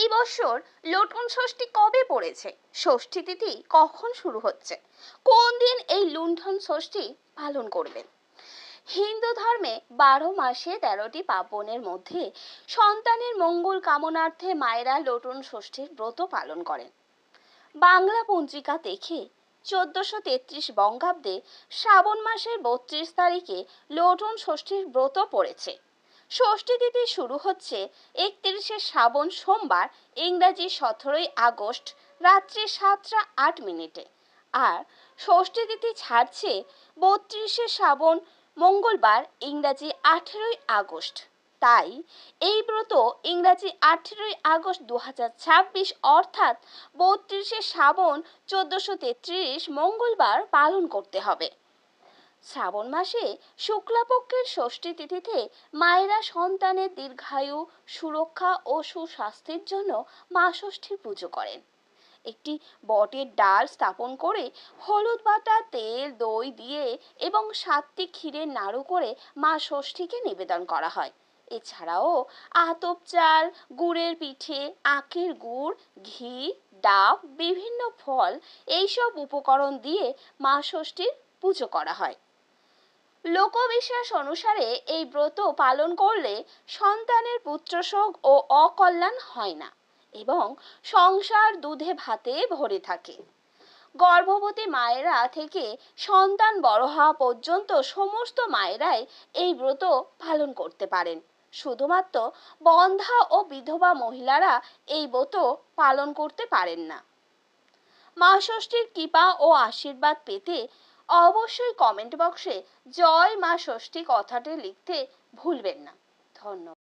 এই বছর লটুন ষষ্ঠী কবে পড়েছে? ষষ্ঠী তিথি কখন শুরু হচ্ছে? কোন দিন এই লুণ্ঠন ষষ্ঠী পালন করবেন? হিন্দু ধর্মে 12 মাসে 13টি পার্বণের মধ্যে সন্তানের মঙ্গল কামনার্থে মায়েরা লটুন ষষ্ঠীর ব্রত পালন করেন। বাংলা পঞ্জিকা দেখে 1433 বঙ্গাব্দে শ্রাবণ মাসের 32 তারিখে লটুন ষষ্ঠীর ব্রত পড়েছে। ষষ্ঠী তিথি শুরু হচ্ছে 31শে শ্রাবণ সোমবার, ইংরাজি 17ই আগস্ট রাত্রি 7:08 আর ষষ্ঠী তিথি ছাড়ছে 32শে শ্রাবণ মঙ্গলবার, ইংরাজি 18ই আগস্ট। তাই এই ব্রত ইংরাজি 18ই আগস্ট 2026 অর্থাৎ 32শে শ্রাবণ 1433 মঙ্গলবার পালন করতে হবে। শ্রাবণ মাসে শুক্লাপক্ষের ষষ্ঠী তিথিতে মায়েরা সন্তানের দীর্ঘায়ু, সুরক্ষা ও সুস্বাস্থ্যের জন্য মা ষষ্ঠীর পুজো করেন। একটি বটের ডাল স্থাপন করে হলুদ বাটা, তেল, দই দিয়ে এবং 7টি ক্ষীরের নাড়ু করে মা ষষ্ঠীকে নিবেদন করা হয়। এছাড়াও আতপ চাল, গুড়ের পিঠে, আখের গুড়, ঘি, ডাব, বিভিন্ন ফল এইসব উপকরণ দিয়ে মা ষষ্ঠীর পুজো করা হয়। লোকবিশ্বাস অনুসারে এই ব্রত পালন করলে সন্তানের পুত্রশোক ও অকল্যাণ হয় না এবং সংসার দুধে ভাতে ভরে থাকে। গর্ভবতী মায়েরা থেকে সন্তান বড় হওয়া পর্যন্ত সমস্ত মায়েরাই এই ব্রত পালন করতে পারেন। শুধুমাত্র বন্ধ্যা ও বিধবা মহিলারা এই ব্রত পালন করতে পারেন না। মা ষষ্ঠীর কৃপা ও আশীর্বাদ পেতে অবশ্যই কমেন্ট বক্সে জয় মা ষষ্ঠী কথাটি লিখতে ভুলবেন না। ধন্যবাদ।